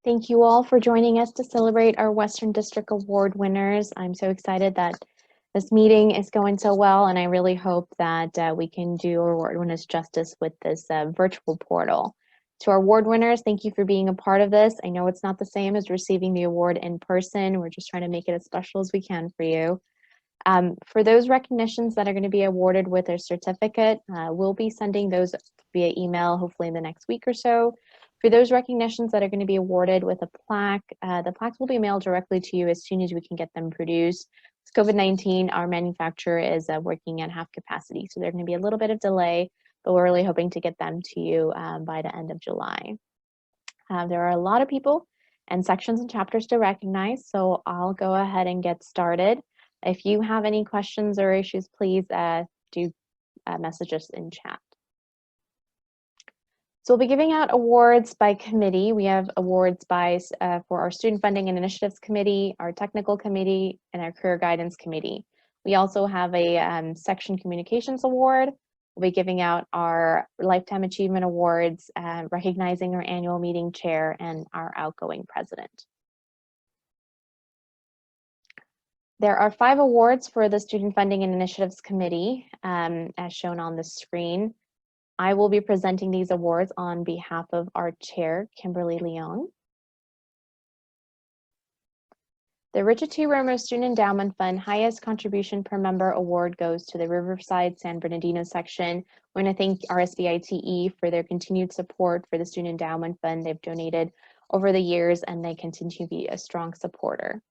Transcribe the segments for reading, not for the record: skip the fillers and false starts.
Thank you all for joining us to celebrate our Western District Award winners. I'm so excited that this meeting is going so well, and I really hope that we can do our award winners justice with this virtual portal. To our award winners, thank you for being a part of this. I know it's not the same as receiving the award in person. We're just trying to make it as special as we can for you. For those recognitions that are going to be awarded with a certificate, we'll be sending those via email, hopefully in the next week or so. For those recognitions that are going to be awarded with a plaque, the plaques will be mailed directly to you as soon as we can get them produced. With COVID-19, our manufacturer is working at half capacity, so there's going to be a little bit of delay, but we're really hoping to get them to you by the end of July. There are a lot of people and sections and chapters to recognize, so I'll go ahead and get started. If you have any questions or issues, please do message us in chat. So we'll be giving out awards by committee. We have awards for our Student Funding and Initiatives Committee, our Technical Committee, and our Career Guidance Committee. We also have a Section Communications Award. We'll be giving out our Lifetime Achievement Awards, recognizing our annual meeting chair and our outgoing president. There are 5 awards for the Student Funding and Initiatives Committee, as shown on the screen. I will be presenting these awards on behalf of our chair, Kimberly Leong. The Richard T. Romer Student Endowment Fund highest contribution per member award goes to the Riverside San Bernardino section. We want to thank RSVITE for their continued support for the Student Endowment Fund. They've donated over the years and they continue to be a strong supporter.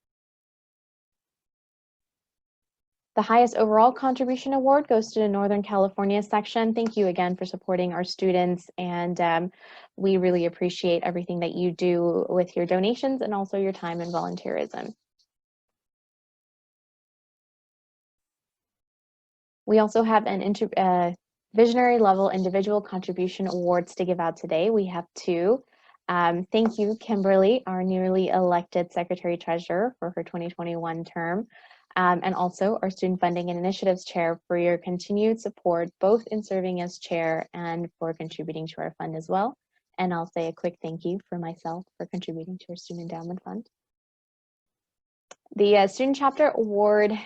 The highest overall contribution award goes to the Northern California section. Thank you again for supporting our students, and we really appreciate everything that you do with your donations and also your time and volunteerism. We also have an visionary level individual contribution awards to give out today. We have 2. Thank you, Kimberly, our newly elected Secretary Treasurer for her 2021 term. And also our Student Funding and Initiatives Chair for your continued support, both in serving as chair and for contributing to our fund as well. And I'll say a quick thank you for myself for contributing to our Student Endowment Fund. The Student Chapter Award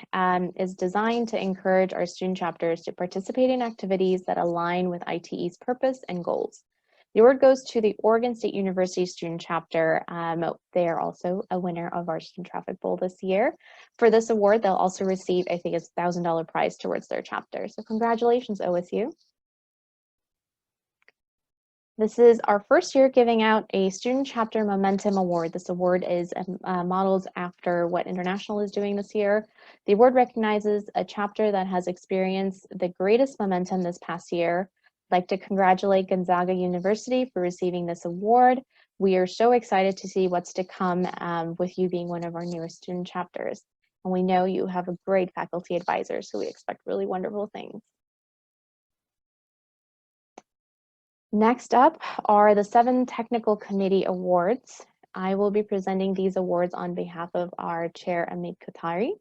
is designed to encourage our student chapters to participate in activities that align with ITE's purpose and goals. The award goes to the Oregon State University Student Chapter. They are also a winner of our Student Traffic Bowl this year. For this award, they'll also receive, I think, a $1,000 prize towards their chapter. So congratulations, OSU. This is our first year giving out a Student Chapter Momentum Award. This award is modeled after what International is doing this year. The award recognizes a chapter that has experienced the greatest momentum this past year. I'd like to congratulate Gonzaga University for receiving this award. We are so excited to see what's to come with you being one of our newest student chapters. And we know you have a great faculty advisor, so we expect really wonderful things. Next up are the 7 Technical Committee Awards. I will be presenting these awards on behalf of our chair, Amit Kothari.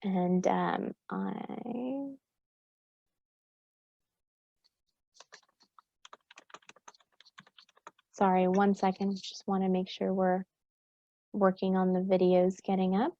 And sorry, one second, just want to make sure we're working on the videos getting up.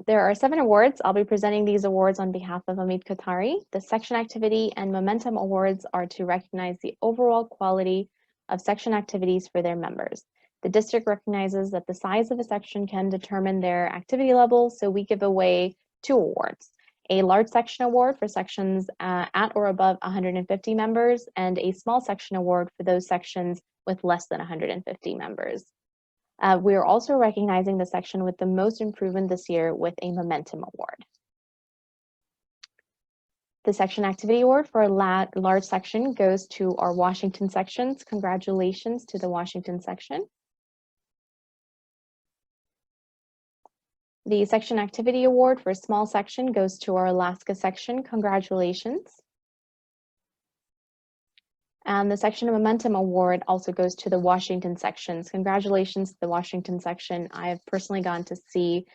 There are 7 awards. I'll be presenting these awards on behalf of Amit Kothari. The Section Activity and Momentum Awards are to recognize the overall quality of section activities for their members. The district recognizes that the size of a section can determine their activity level, so we give away 2 awards. A large section award for sections at or above 150 members, and a small section award for those sections with less than 150 members. We are also recognizing the section with the most improvement this year with a Momentum Award. The Section Activity Award for a large section goes to our Washington sections. Congratulations to the Washington section. The Section Activity Award for a small section goes to our Alaska section. Congratulations. And the Section Momentum Award also goes to the Washington sections. Congratulations to the Washington section. I have personally gone to see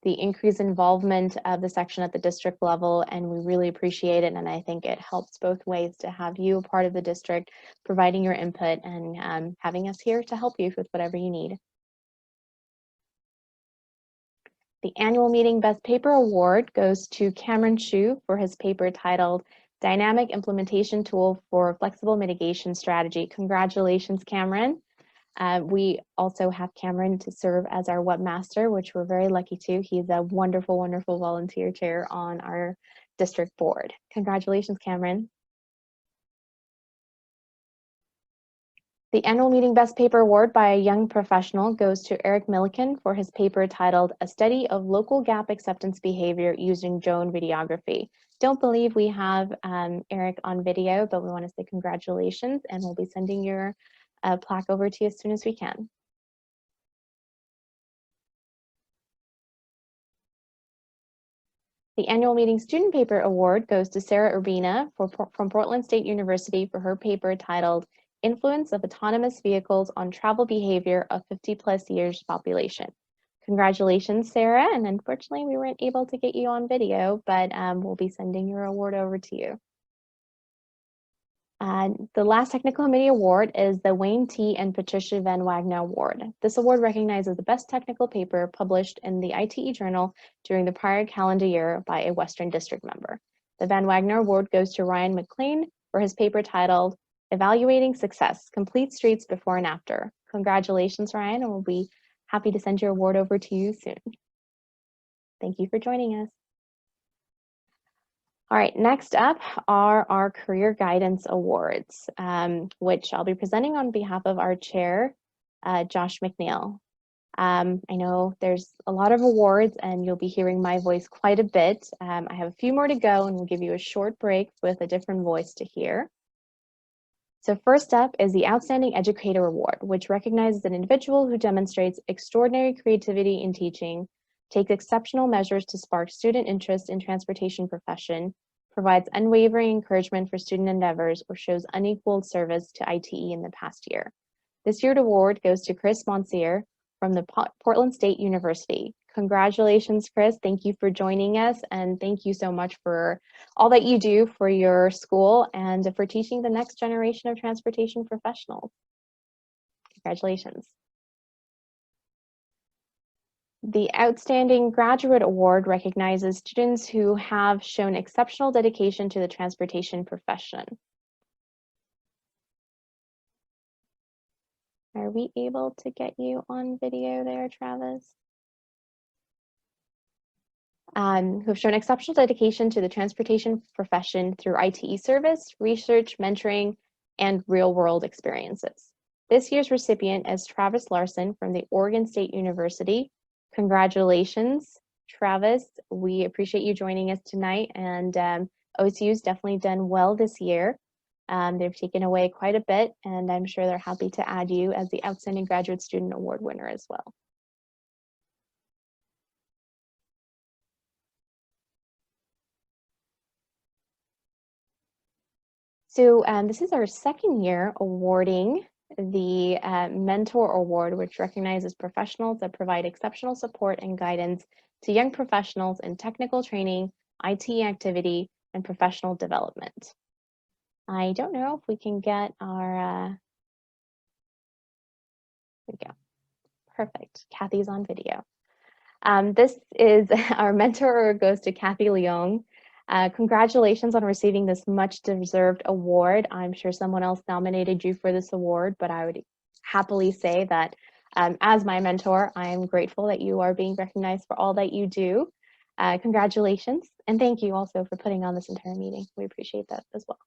the increased involvement of the section at the district level, and we really appreciate it. And I think it helps both ways to have you a part of the district, providing your input and having us here to help you with whatever you need. The annual meeting Best Paper Award goes to Cameron Shu for his paper titled Dynamic Implementation Tool for Flexible Mitigation Strategy. Congratulations, Cameron. We also have Cameron to serve as our webmaster, which we're very lucky to. He's a wonderful, wonderful volunteer chair on our district board. Congratulations, Cameron. The annual meeting Best Paper Award by a young professional goes to Eric Milliken for his paper titled A Study of Local Gap Acceptance Behavior Using Drone Videography. Don't believe we have Eric on video, but we want to say congratulations, and we'll be sending your plaque over to you as soon as we can. The annual meeting Student Paper Award goes to Sarah Urbina from Portland State University for her paper titled Influence of Autonomous Vehicles on Travel Behavior of 50+ Years Population. Congratulations, Sarah, and unfortunately we weren't able to get you on video, but we'll be sending your award over to you. The last technical committee award is the Wayne T. and Patricia Van Wagner Award. This award recognizes the best technical paper published in the ITE Journal during the prior calendar year by a Western District member. The Van Wagner Award goes to Ryan McLean for his paper titled Evaluating Success, Complete Streets Before and After. Congratulations, Ryan, and we'll be happy to send your award over to you soon. Thank you for joining us. All right, next up are our Career Guidance Awards, which I'll be presenting on behalf of our chair, Josh McNeil. I know there's a lot of awards and you'll be hearing my voice quite a bit. I have a few more to go and we'll give you a short break with a different voice to hear. So first up is the Outstanding Educator Award, which recognizes an individual who demonstrates extraordinary creativity in teaching, takes exceptional measures to spark student interest in transportation profession, provides unwavering encouragement for student endeavors, or shows unequaled service to ITE in the past year. This year's award goes to Chris Monsier from the Portland State University. Congratulations, Chris. Thank you for joining us, and thank you so much for all that you do for your school and for teaching the next generation of transportation professionals. Congratulations. The Outstanding Graduate Award recognizes students who have shown exceptional dedication to the transportation profession. Are we able to get you on video there, Travis? Who have shown exceptional dedication to the transportation profession through ITE service, research, mentoring, and real-world experiences. This year's recipient is Travis Larson from the Oregon State University. Congratulations, Travis. We appreciate you joining us tonight, and OSU's definitely done well this year. They've taken away quite a bit, and I'm sure they're happy to add you as the Outstanding Graduate Student Award winner as well. So this is our second year awarding the Mentor Award, which recognizes professionals that provide exceptional support and guidance to young professionals in technical training, IT activity, and professional development. I don't know if we can get our, there we go. Perfect, Kathy's on video. This is our mentor goes to Kathy Leong. Congratulations on receiving this much deserved award. I'm sure someone else nominated you for this award, but I would happily say that as my mentor, I am grateful that you are being recognized for all that you do. Congratulations, and thank you also for putting on this entire meeting. We appreciate that as well.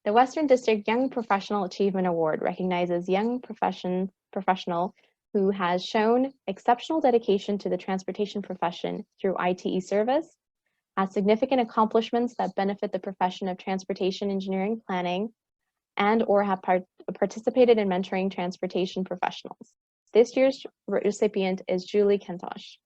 The Western District Young Professional Achievement Award recognizes young professional who has shown exceptional dedication to the transportation profession through ITE service, has significant accomplishments that benefit the profession of transportation engineering planning, and or have participated in mentoring transportation professionals. This year's recipient is Julie Kentosh.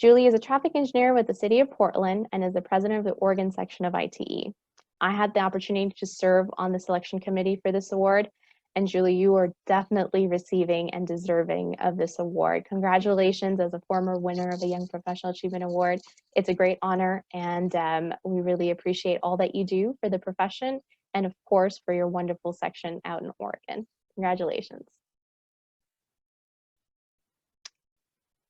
Julie is a traffic engineer with the City of Portland and is the president of the Oregon section of ITE. I had the opportunity to serve on the selection committee for this award, And Julie, you are definitely receiving and deserving of this award. Congratulations as a former winner of the Young Professional Achievement Award. It's a great honor, and we really appreciate all that you do for the profession and, of course, for your wonderful section out in Oregon. Congratulations.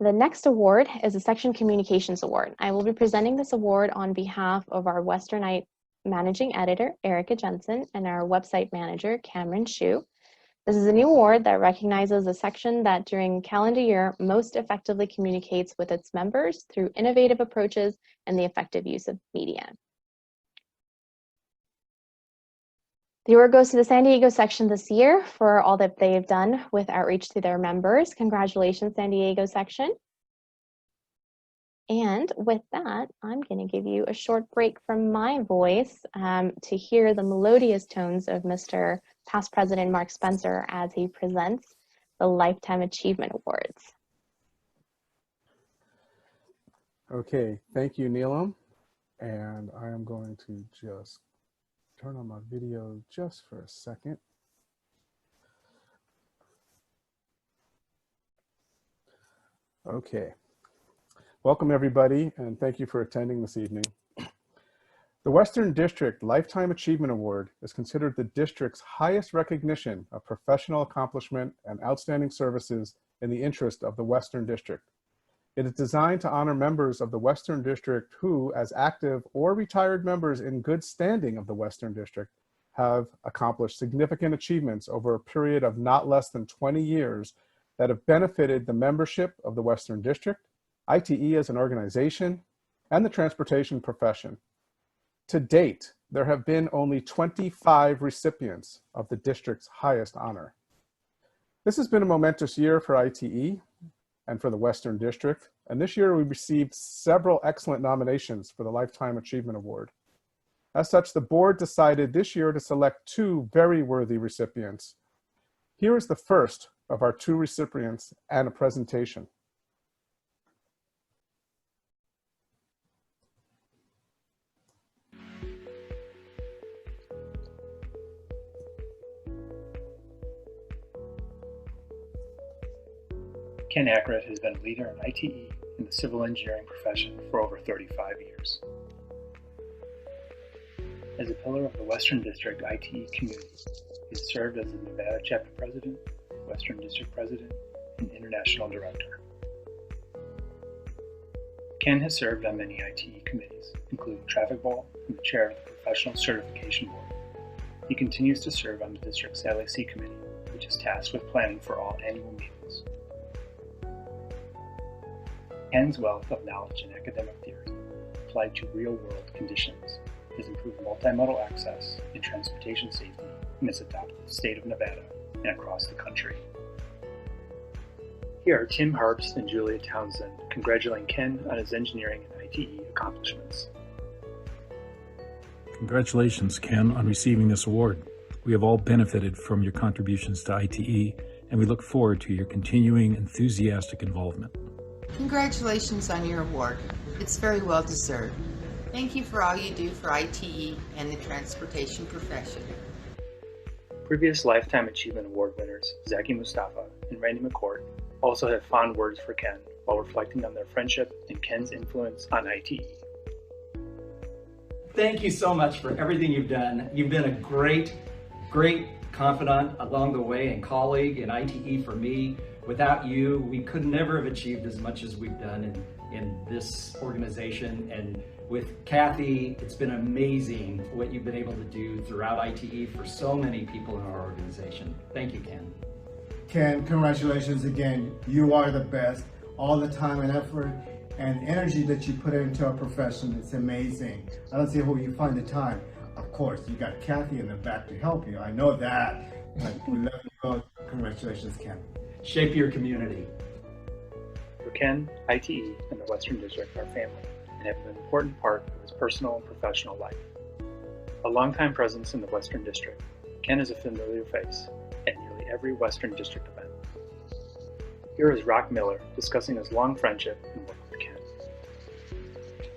The next award is the Section Communications Award. I will be presenting this award on behalf of our Westernite Managing Editor, Erica Jensen, and our website manager, Cameron Shu. This is a new award that recognizes a section that during calendar year most effectively communicates with its members through innovative approaches and the effective use of media. The award goes to the San Diego section this year for all that they've done with outreach to their members. Congratulations, San Diego section. And with that, I'm going to give you a short break from my voice to hear the melodious tones of Mr. Past President Mark Spencer as he presents the Lifetime Achievement Awards. Okay, thank you, Neelam. And I am going to just turn on my video just for a second. Okay. Welcome, everybody, and thank you for attending this evening. The Western District Lifetime Achievement Award is considered the district's highest recognition of professional accomplishment and outstanding services in the interest of the Western District. It is designed to honor members of the Western District who, as active or retired members in good standing of the Western District, have accomplished significant achievements over a period of not less than 20 years that have benefited the membership of the Western District, ITE as an organization, and the transportation profession. To date, there have been only 25 recipients of the district's highest honor. This has been a momentous year for ITE and for the Western District, and this year we received several excellent nominations for the Lifetime Achievement Award. As such, the board decided this year to select 2 very worthy recipients. Here is the first of our 2 recipients and a presentation. Ken Ackeret has been a leader in ITE in the civil engineering profession for over 35 years. As a pillar of the Western District ITE community, he has served as the Nevada Chapter President, Western District President, and International Director. Ken has served on many ITE committees, including Traffic Bowl and the chair of the Professional Certification Board. He continues to serve on the district's LAC committee, which is tasked with planning for all annual meetings. Ken's wealth of knowledge in academic theory, applied to real-world conditions, has improved multimodal access and transportation safety in his adopted state of Nevada and across the country. Here are Tim Harps and Julia Townsend congratulating Ken on his engineering and ITE accomplishments. Congratulations, Ken, on receiving this award. We have all benefited from your contributions to ITE, and we look forward to your continuing enthusiastic involvement. Congratulations on your award. It's very well deserved. Thank you for all you do for ITE and the transportation profession. Previous Lifetime Achievement Award winners, Zaki Mustafa and Randy McCourt, also have fond words for Ken while reflecting on their friendship and Ken's influence on ITE. Thank you so much for everything you've done. You've been a great confidant along the way and colleague in ITE for me. Without you, we could never have achieved as much as we've done in this organization. And with Kathy, it's been amazing what you've been able to do throughout ITE for so many people in our organization. Thank you, Ken. Ken, congratulations again. You are the best. All the time and effort and energy that you put into our profession, it's amazing. I don't see where you find the time. Of course, you got Kathy in the back to help you. I know that. But we love you both. Congratulations, Ken. Shape your community. For Ken, ITE and the Western District are family and have been an important part of his personal and professional life. A longtime presence in the Western District, Ken is a familiar face at nearly every Western District event. Here is Rock Miller discussing his long friendship and work with Ken.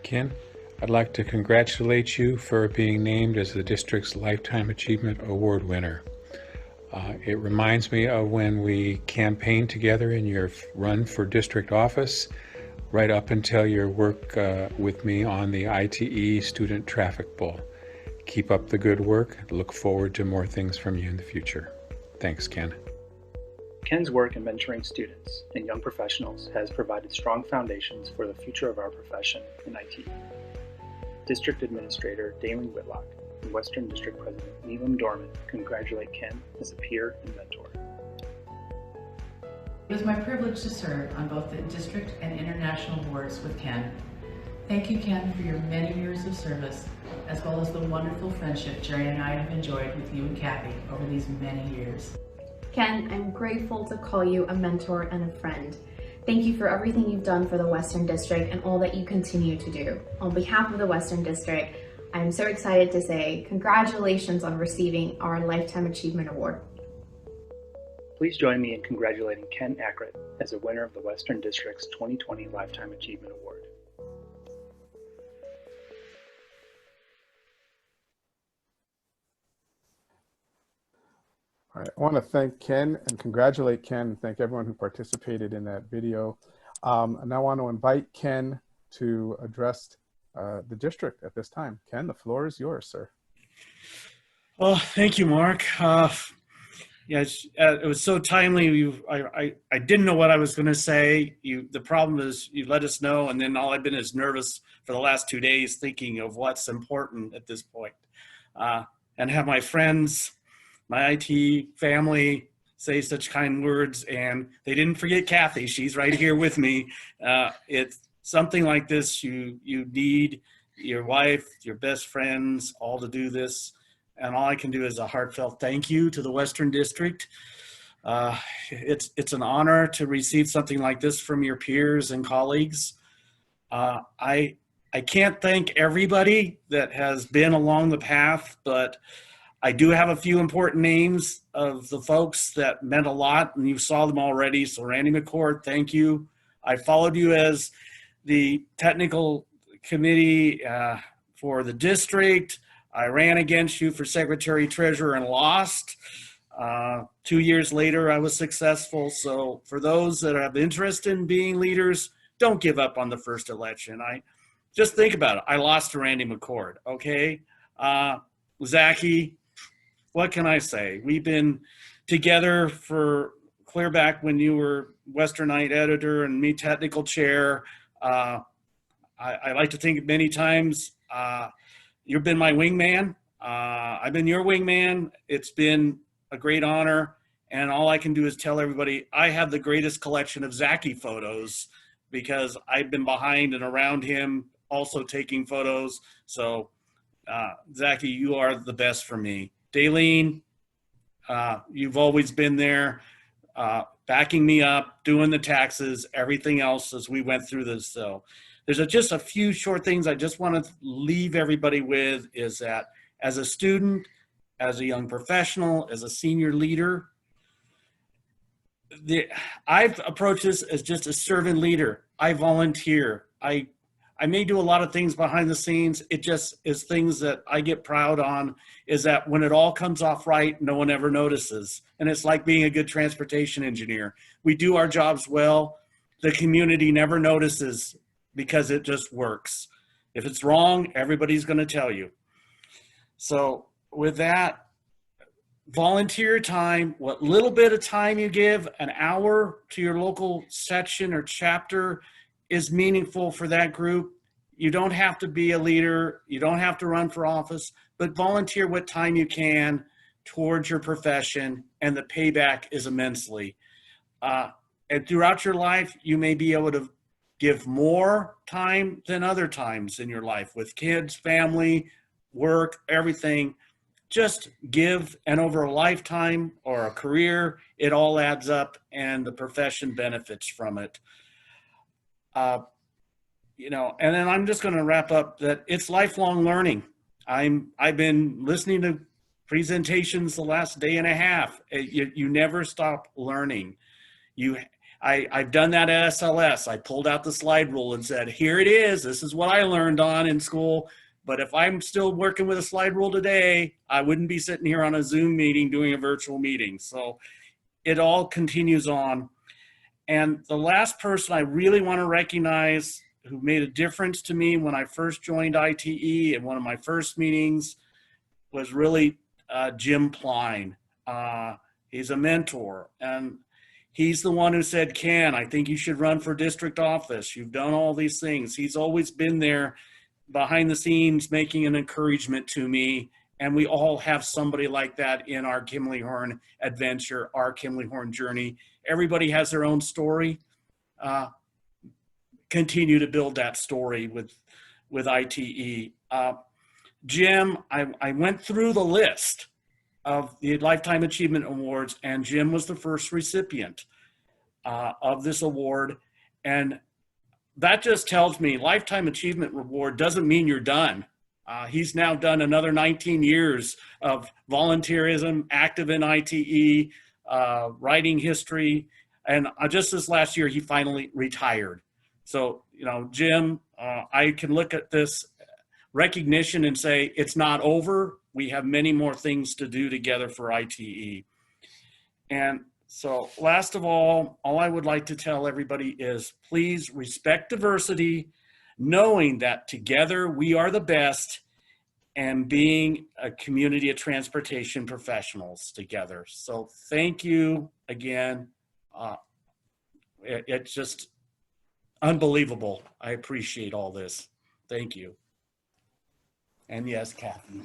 Ken, I'd like to congratulate you for being named as the district's Lifetime Achievement Award winner. It reminds me of when we campaigned together in your run for district office, right up until your work with me on the ITE Student Traffic Bowl. Keep up the good work. Look forward to more things from you in the future. Thanks, Ken. Ken's work in mentoring students and young professionals has provided strong foundations for the future of our profession in IT. District Administrator Daleen Whitlock and Western District President Neelam Dorman congratulate Ken as a peer and mentor. It was my privilege to serve on both the district and international boards with Ken. Thank you, Ken, for your many years of service, as well as the wonderful friendship Jerry and I have enjoyed with you and Kathy over these many years. Ken, I'm grateful to call you a mentor and a friend. Thank you for everything you've done for the Western District and all that you continue to do. On behalf of the Western District, I'm so excited to say congratulations on receiving our Lifetime Achievement Award. Please join me in congratulating Ken Ackert as a winner of the Western District's 2020 Lifetime Achievement Award. All right, I want to thank Ken and congratulate Ken and thank everyone who participated in that video. And I want to invite Ken to address the district at this time. Ken, the floor is yours, sir. Well, thank you, Mark. Yes, it was so timely. I didn't know what I was going to say. The problem is you let us know, and then all I've been is nervous for the last 2 days thinking of what's important at this point. And have my friends, my IT family say such kind words, and they didn't forget Kathy. She's right here with me. It's something like this. You need your wife, your best friends, all to do this. And all I can do is a heartfelt thank you to the Western District. It's an honor to receive something like this from your peers and colleagues. I can't thank everybody that has been along the path, but I do have a few important names of the folks that meant a lot, and you saw them already. So Randy McCord, thank you. I followed you as the technical committee for the district. I ran against you for secretary treasurer and lost. 2 years later, I was successful. So for those that have interest in being leaders, don't give up on the first election. Just think about it. I lost to Randy McCord, okay? Zachy, what can I say? We've been together for clear back when you were Westernite editor and me technical chair. I like to think many times you've been my wingman. I've been your wingman. It's been a great honor. And all I can do is tell everybody I have the greatest collection of Zachy photos because I've been behind and around him also taking photos. So Zachy, you are the best for me. Daleen, you've always been there, backing me up, doing the taxes, everything else as we went through this. So there's just a few short things I just want to leave everybody with is that as a student, as a young professional, as a senior leader, I've approached this as just a servant leader. I volunteer. I may do a lot of things behind the scenes. It just is things that I get proud on is that when it all comes off right, no one ever notices. And it's like being a good transportation engineer. We do our jobs well. The community never notices because it just works. If it's wrong, everybody's going to tell you. So with that, volunteer time, what little bit of time you give, an hour to your local section or chapter is meaningful for that group. You don't have to be a leader. You don't have to run for office, but volunteer what time you can towards your profession, and the payback is immensely. And throughout your life, you may be able to give more time than other times in your life with kids, family, work, everything. Just give, and over a lifetime or a career, it all adds up and the profession benefits from it. And then I'm just going to wrap up that it's lifelong learning. I've been listening to presentations the last day and a half. You never stop learning. I've done that at SLS. I pulled out the slide rule and said, here it is. This is what I learned on in school. But if I'm still working with a slide rule today, I wouldn't be sitting here on a Zoom meeting doing a virtual meeting. So it all continues on. And the last person I really want to recognize who made a difference to me when I first joined ITE in one of my first meetings was really Jim Pline. He's a mentor, and he's the one who said, Ken, I think you should run for district office. You've done all these things. He's always been there behind the scenes making an encouragement to me. And we all have somebody like that in our Kimley-Horn adventure, our Kimley-Horn journey. Everybody has their own story. Continue to build that story with ITE. Jim, I went through the list of the Lifetime Achievement Awards, and Jim was the first recipient of this award. And that just tells me Lifetime Achievement Award doesn't mean you're done. He's now done another 19 years of volunteerism, active in ITE, writing history. And just this last year, he finally retired. So, you know, Jim, I can look at this recognition and say, it's not over. We have many more things to do together for ITE. And so last of all I would like to tell everybody is please respect diversity, knowing that together we are the best, and being a community of transportation professionals together. So thank you again. It's just unbelievable. I appreciate all this. Thank you. And yes, Kathy.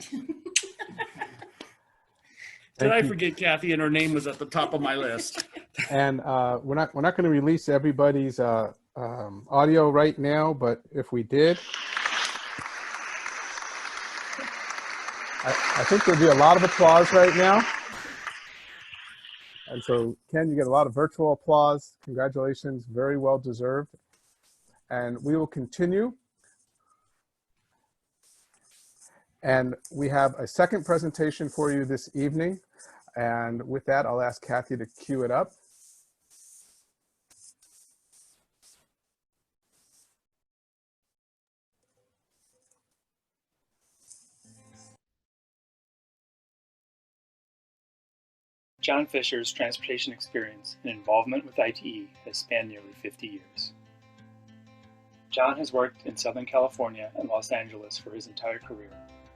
Did I forget Kathy? And her name was at the top of my list. And we're not going to release everybody's audio right now, but if we did, I think there'd be a lot of applause right now. And so, Ken, you get a lot of virtual applause. Congratulations, very well deserved. And we will continue. And we have a second presentation for you this evening. And with that, I'll ask Kathy to cue it up. John Fisher's transportation experience and involvement with ITE has spanned nearly 50 years. John has worked in Southern California and Los Angeles for his entire career,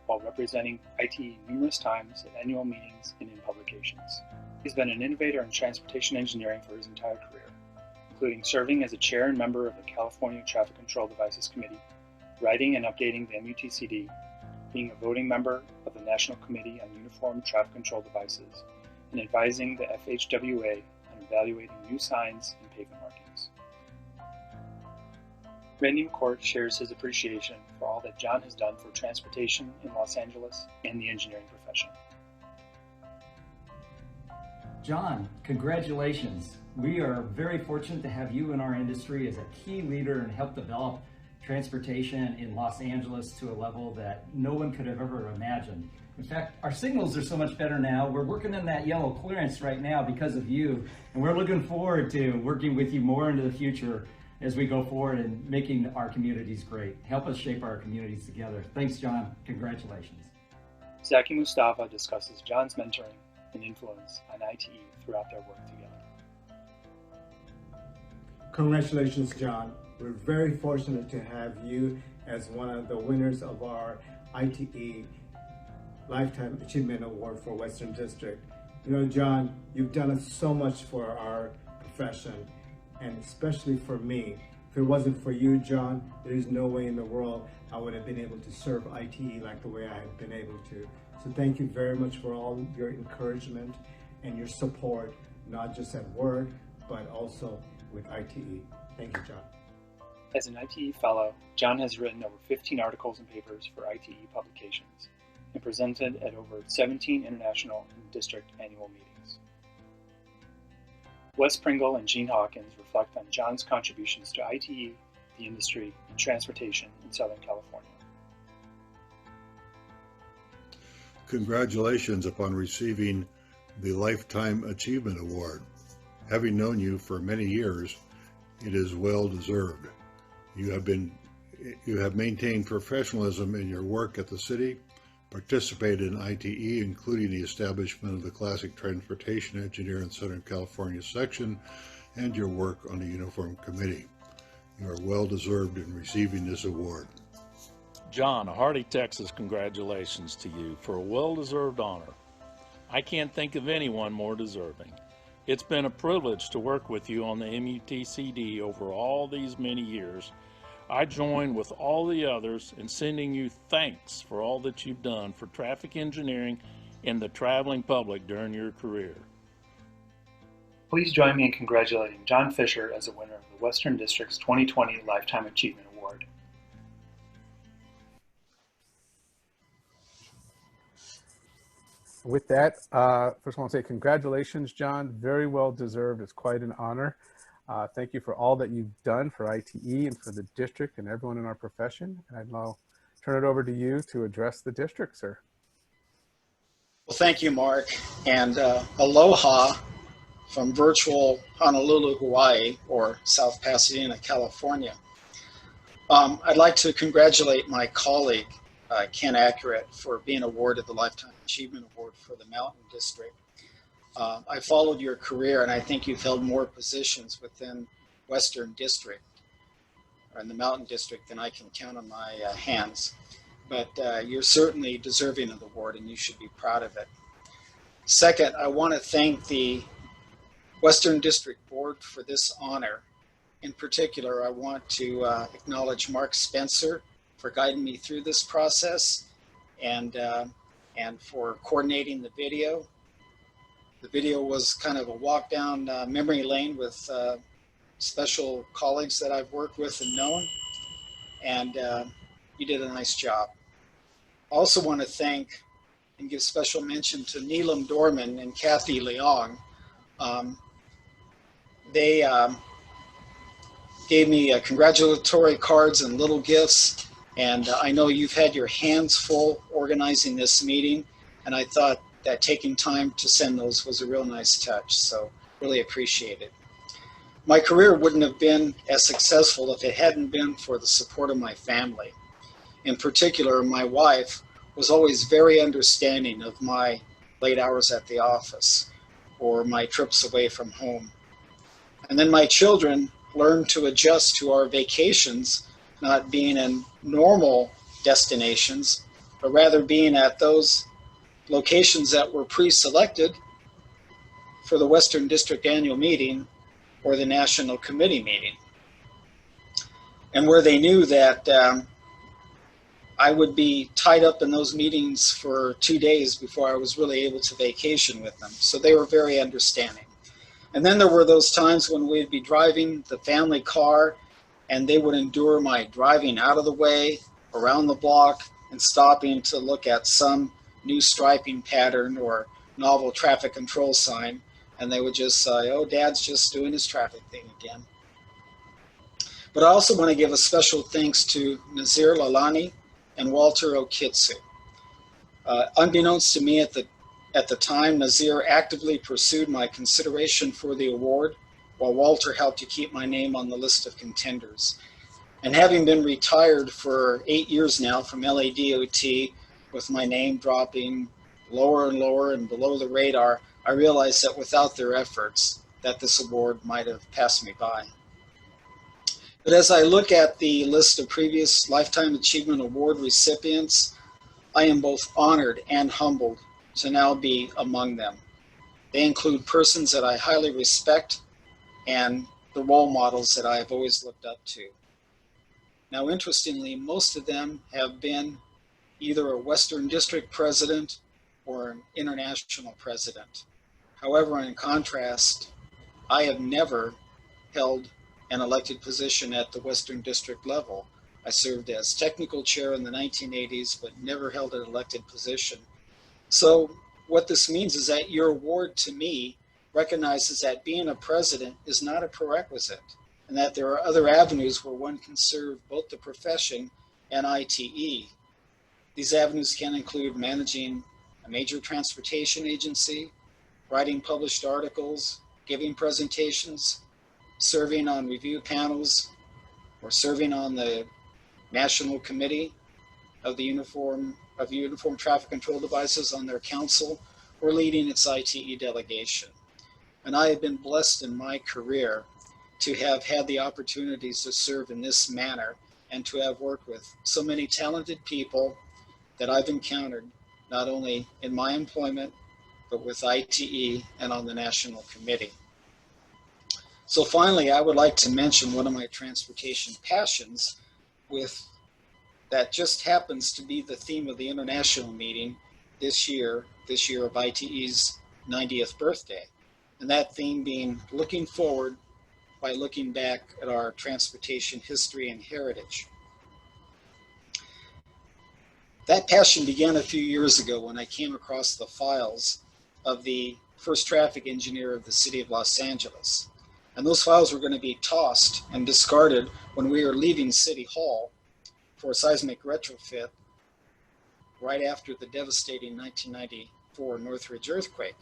while representing ITE numerous times at annual meetings and in publications. He's been an innovator in transportation engineering for his entire career, including serving as a chair and member of the California Traffic Control Devices Committee, writing and updating the MUTCD, being a voting member of the National Committee on Uniform Traffic Control Devices, and advising the FHWA on evaluating new signs and pavement markings. Randy McCourt shares his appreciation for all that John has done for transportation in Los Angeles and the engineering profession. John, congratulations. We are very fortunate to have you in our industry as a key leader and help develop transportation in Los Angeles to a level that no one could have ever imagined. In fact, our signals are so much better now. We're working in that yellow clearance right now because of you, and we're looking forward to working with you more into the future as we go forward and making our communities great. Help us shape our communities together. Thanks, John. Congratulations. Zaki Mustafa discusses John's mentoring and influence on ITE throughout their work together. Congratulations, John. We're very fortunate to have you as one of the winners of our ITE Lifetime Achievement Award for Western District. You know, John, you've done so much for our profession, and especially for me. If it wasn't for you, John, there's no way in the world I would have been able to serve ITE like the way I have been able to. So thank you very much for all your encouragement and your support, not just at work, but also with ITE. Thank you, John. As an ITE Fellow, John has written over 15 articles and papers for ITE publications and presented at over 17 international and district annual meetings. Wes Pringle and Gene Hawkins reflect on John's contributions to ITE, the industry, and transportation in Southern California. Congratulations upon receiving the Lifetime Achievement Award. Having known you for many years, it is well deserved. You have been You have maintained professionalism in your work at the city, participated in ITE, including the establishment of the Classic Transportation Engineer in Southern California section, and your work on the Uniform Committee. You are well deserved in receiving this award. John, a hearty Texas congratulations to you for a well-deserved honor. I can't think of anyone more deserving. It's been a privilege to work with you on the MUTCD over all these many years. I join with all the others in sending you thanks for all that you've done for traffic engineering and the traveling public during your career. Please join me in congratulating John Fisher as a winner of the Western District's 2020 Lifetime Achievement Award. With that, first I want to say congratulations, John. Very well deserved. It's quite an honor. Thank you for all that you've done for ITE and for the district and everyone in our profession. And I'd now turn it over to you to address the district, sir. Well, thank you, Mark, and aloha from virtual Honolulu, Hawaii, or South Pasadena, California. I'd like to congratulate my colleague, Ken Accurate, for being awarded the Lifetime Achievement Award for the Mountain District. I followed your career, and I think you've held more positions within Western District or in the Mountain District than I can count on my hands. But you're certainly deserving of the award, and you should be proud of it. Second, I want to thank the Western District Board for this honor. In particular, I want to acknowledge Mark Spencer for guiding me through this process and for coordinating the video. The video was kind of a walk down memory lane with special colleagues that I've worked with and known, and you did a nice job. I also want to thank and give special mention to Neelam Dorman and Kathy Leong. They gave me congratulatory cards and little gifts, and I know you've had your hands full organizing this meeting, and I thought that taking time to send those was a real nice touch, so really appreciate it. My career wouldn't have been as successful if it hadn't been for the support of my family. In particular, my wife was always very understanding of my late hours at the office or my trips away from home. And then my children learned to adjust to our vacations not being in normal destinations, but rather being at those locations that were pre-selected for the Western District Annual Meeting or the National Committee meeting. And where they knew that I would be tied up in those meetings for 2 days before I was really able to vacation with them. So they were very understanding. And then there were those times when we'd be driving the family car and they would endure my driving out of the way, around the block, and stopping to look at some new striping pattern or novel traffic control sign. And they would just say, oh, Dad's just doing his traffic thing again. But I also want to give a special thanks to Nazir Lalani and Walter Okitsu. Unbeknownst to me at the time, Nazir actively pursued my consideration for the award, while Walter helped to keep my name on the list of contenders. And having been retired for 8 years now from LADOT, with my name dropping lower and lower and below the radar, I realized that without their efforts, that this award might have passed me by. But as I look at the list of previous Lifetime Achievement Award recipients, I am both honored and humbled to now be among them. They include persons that I highly respect and the role models that I have always looked up to. Now, interestingly, most of them have been either a Western District president or an international president. However, in contrast, I have never held an elected position at the Western District level. I served as technical chair in the 1980s, but never held an elected position. So what this means is that your award to me recognizes that being a president is not a prerequisite, and that there are other avenues where one can serve both the profession and ITE. These avenues can include managing a major transportation agency, writing published articles, giving presentations, serving on review panels, or serving on the National Committee of the Uniform Traffic Control Devices on their council or leading its ITE delegation. And I have been blessed in my career to have had the opportunities to serve in this manner and to have worked with so many talented people that I've encountered, not only in my employment, but with ITE and on the National Committee. So finally, I would like to mention one of my transportation passions that just happens to be the theme of the international meeting this year of ITE's 90th birthday. And that theme being looking forward by looking back at our transportation history and heritage. That passion began a few years ago when I came across the files of the first traffic engineer of the city of Los Angeles. And those files were going to be tossed and discarded when we were leaving City Hall for a seismic retrofit right after the devastating 1994 Northridge earthquake.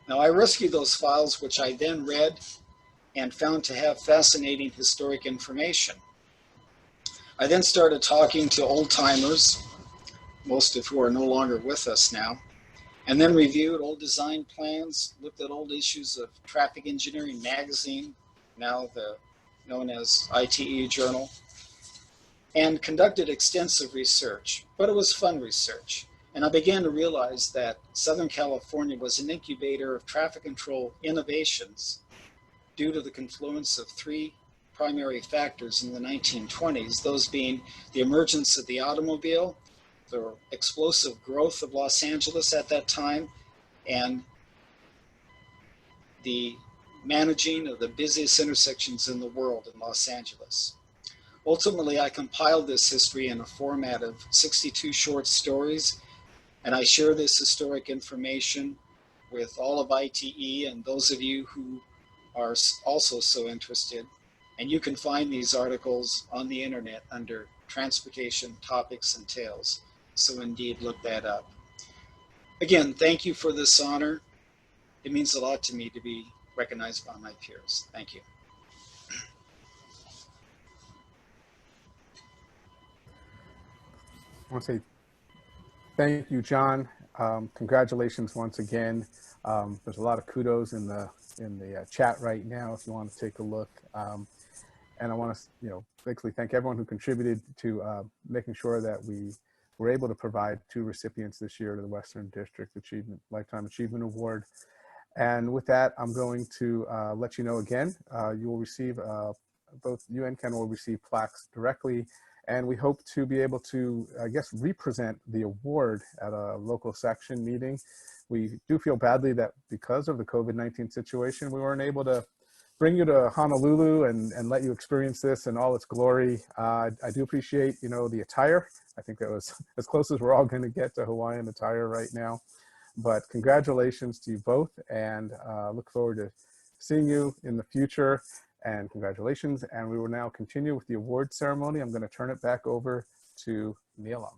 Now, I rescued those files, which I then read and found to have fascinating historic information. I then started talking to old timers, most of who are no longer with us now, and then reviewed old design plans, looked at old issues of Traffic Engineering Magazine, now known as ITE Journal, and conducted extensive research, but it was fun research. And I began to realize that Southern California was an incubator of traffic control innovations due to the confluence of three primary factors in the 1920s, those being the emergence of the automobile, the explosive growth of Los Angeles at that time, and the managing of the busiest intersections in the world in Los Angeles. Ultimately, I compiled this history in a format of 62 short stories, and I share this historic information with all of ITE and those of you who are also so interested. And you can find these articles on the internet under Transportation Topics and Tales. So indeed, look that up. Again, thank you for this honor. It means a lot to me to be recognized by my peers. Thank you. I want to say thank you, John. Congratulations once again. There's a lot of kudos in the chat right now if you want to take a look. And I want to basically thank everyone who contributed to making sure that we were able to provide 2 recipients this year to the Western District Lifetime Achievement Award. And with that, I'm going to let you know again, you will receive, both you and Ken will receive plaques directly. And we hope to be able to, I guess, represent the award at a local section meeting. We do feel badly that because of the COVID-19 situation, we weren't able to bring you to Honolulu and let you experience this in all its glory. I do appreciate, the attire. I think that was as close as we're all going to get to Hawaiian attire right now. But congratulations to you both, and look forward to seeing you in the future. And congratulations. And we will now continue with the award ceremony. I'm going to turn it back over to Neelam.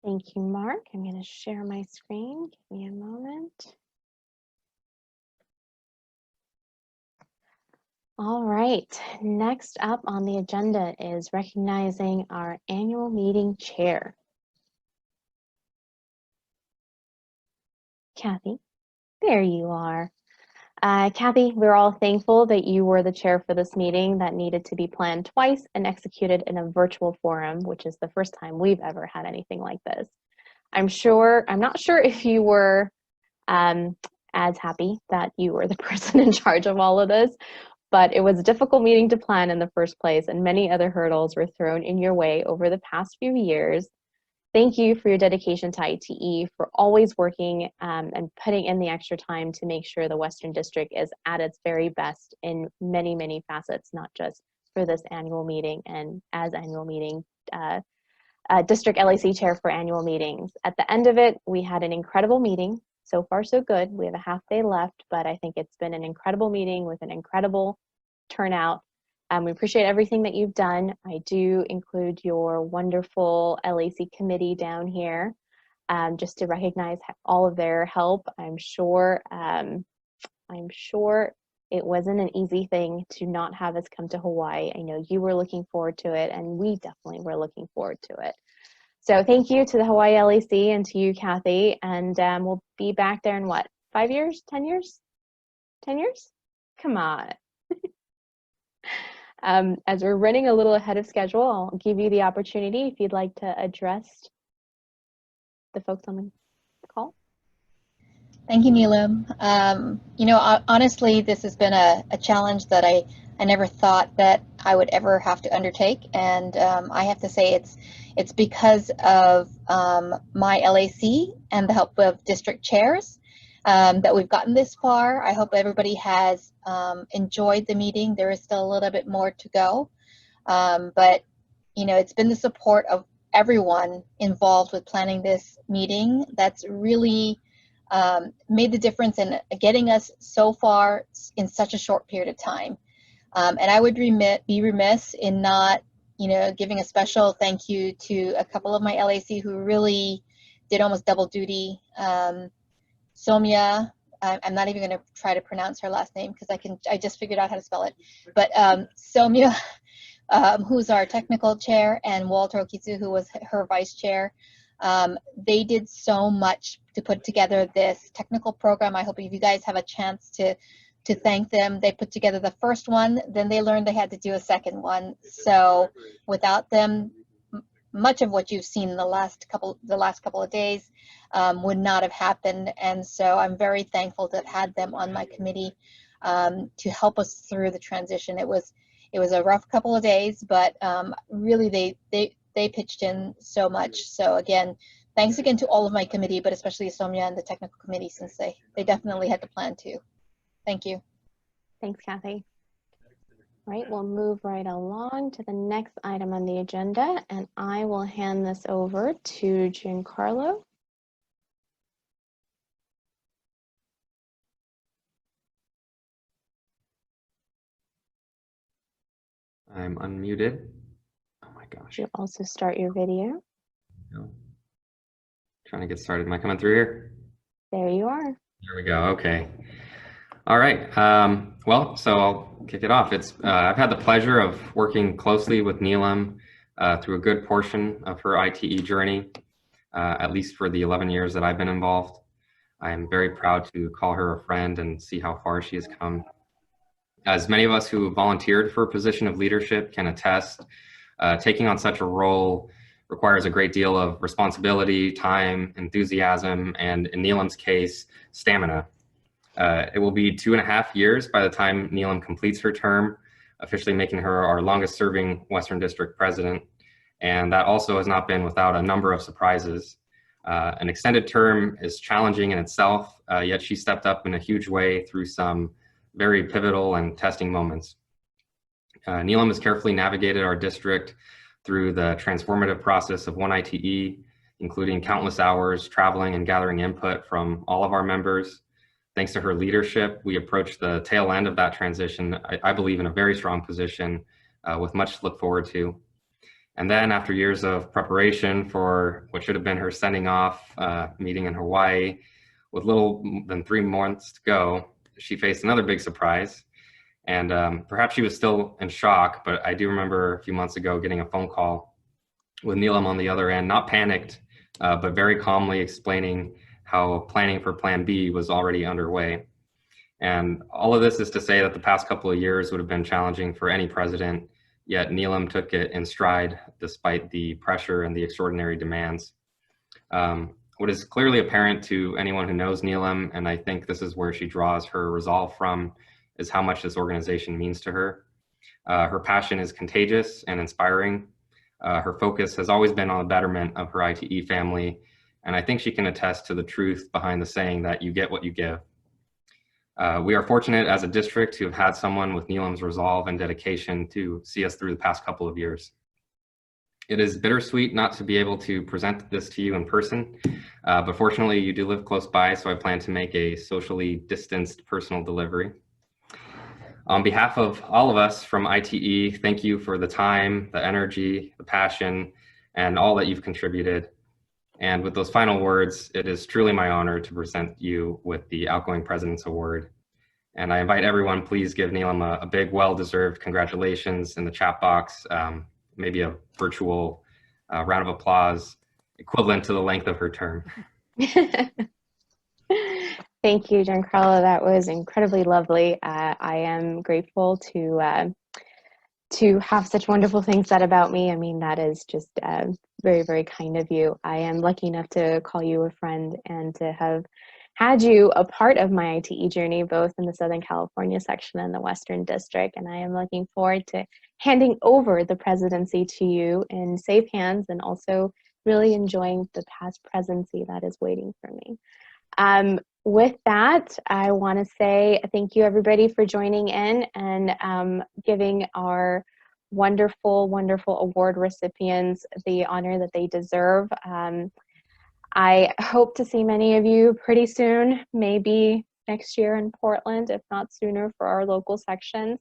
Thank you, Mark. I'm going to share my screen. Give me a moment. All right, next up on the agenda is recognizing our annual meeting chair. Kathy, there you are. Kathy, we're all thankful that you were the chair for this meeting that needed to be planned twice and executed in a virtual forum, which is the first time we've ever had anything like this. I'm not sure if you were as happy that you were the person in charge of all of this, but it was a difficult meeting to plan in the first place, and many other hurdles were thrown in your way over the past few years. Thank you for your dedication to ITE, for always working and putting in the extra time to make sure the Western District is at its very best in many, many facets, not just for this annual meeting and as annual meeting, District LAC Chair for annual meetings. At the end of it, we had an incredible meeting. So far, so good. We have a half day left, but I think it's been an incredible meeting with an incredible turnout. We appreciate everything that you've done. I do include your wonderful LAC committee down here just to recognize all of their help. I'm sure It wasn't an easy thing to not have us come to Hawaii. I know you were looking forward to it, and we definitely were looking forward to it. So thank you to the Hawaii LAC and to you, Kathy. And we'll be back there in what, 5 years, 10 years, 10 years? Come on. As we're running a little ahead of schedule, I'll give you the opportunity if you'd like to address the folks on the call. Thank you, Neelam. You know, honestly, this has been a challenge that I never thought that I would ever have to undertake. And I have to say it's because of my LAC and the help of district chairs that we've gotten this far. I hope everybody has enjoyed the meeting. There is still a little bit more to go. But, you know, it's been the support of everyone involved with planning this meeting that's really made the difference in getting us so far in such a short period of time. And I would be remiss in not, you know, giving a special thank you to a couple of my LAC who really did almost double duty. Somya, I'm not even going to try to pronounce her last name because I just figured out how to spell it. But Somya, who's our technical chair, and Walter Okitsu, who was her vice chair. They did so much to put together this technical program. I hope if you guys have a chance to thank them. They put together the first one, then they learned they had to do a second one. So without them, much of what you've seen in the last couple of days would not have happened. And so I'm very thankful to have had them on my committee to help us through the transition. It was a rough couple of days, but really they pitched in so much. So again, thanks again to all of my committee, but especially Somya and the technical committee, since they definitely had to plan too. Thank you. Thanks, Kathy. All right, we'll move right along to the next item on the agenda, and I will hand this over to Giancarlo. I'm unmuted. Oh my gosh. You also start your video. No. Trying to get started. Am I coming through here? There you are. There we go. Okay. All right. Well, so I'll kick it off. I've had the pleasure of working closely with Neelam through a good portion of her ITE journey, at least for the 11 years that I've been involved. I am very proud to call her a friend and see how far she has come. As many of us who volunteered for a position of leadership can attest, taking on such a role requires a great deal of responsibility, time, enthusiasm, and in Neelam's case, stamina. It will be 2.5 years by the time Neelam completes her term, officially making her our longest serving Western District president. And that also has not been without a number of surprises. An extended term is challenging in itself, yet she stepped up in a huge way through some very pivotal and testing moments. Neelam has carefully navigated our district through the transformative process of one ITE, including countless hours traveling and gathering input from all of our members. Thanks to her leadership, we approached the tail end of that transition, I believe, in a very strong position with much to look forward to. And then after years of preparation for what should have been her sending off meeting in Hawaii, with little than 3 months to go, she faced another big surprise. And perhaps she was still in shock, but I do remember a few months ago getting a phone call with Neelam on the other end, not panicked, but very calmly explaining how planning for Plan B was already underway. And all of this is to say that the past couple of years would have been challenging for any president, yet Neelam took it in stride despite the pressure and the extraordinary demands. What is clearly apparent to anyone who knows Neelam, and I think this is where she draws her resolve from, is how much this organization means to her. Her passion is contagious and inspiring. Her focus has always been on the betterment of her ITE family, and I think she can attest to the truth behind the saying that you get what you give. We are fortunate as a district to have had someone with Neelam's resolve and dedication to see us through the past couple of years. It is bittersweet not to be able to present this to you in person, but fortunately you do live close by, so I plan to make a socially distanced personal delivery. On behalf of all of us from ITE, thank you for the time, the energy, the passion, and all that you've contributed. And with those final words, it is truly my honor to present you with the Outgoing President's Award. And I invite everyone, please give Neelam a big, well-deserved congratulations in the chat box, maybe a virtual round of applause equivalent to the length of her term. Thank you, Giancarlo. That was incredibly lovely. I am grateful to have such wonderful things said about me. I mean, that is just very, very kind of you. I am lucky enough to call you a friend and to have had you a part of my ITE journey, both in the Southern California section and the Western District. And I am looking forward to handing over the presidency to you in safe hands and also really enjoying the past presidency that is waiting for me. With that, I want to say thank you everybody for joining in and giving our wonderful, wonderful award recipients the honor that they deserve. I hope to see many of you pretty soon, maybe next year in Portland, if not sooner for our local sections.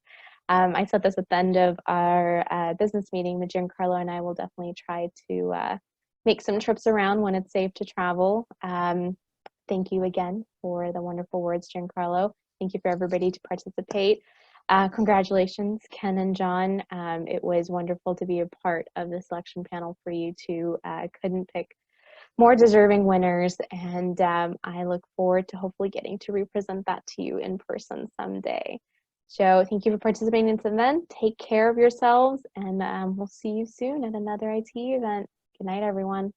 I said this at the end of our business meeting, but Giancarlo and I will definitely try to make some trips around when it's safe to travel. Thank you again for the wonderful words, Giancarlo. Thank you for everybody to participate. Congratulations, Ken and John. It was wonderful to be a part of the selection panel for you two. Couldn't pick more deserving winners, and I look forward to hopefully getting to represent that to you in person someday. So thank you for participating in this event. Take care of yourselves, and we'll see you soon at another ITE event. Good night, everyone.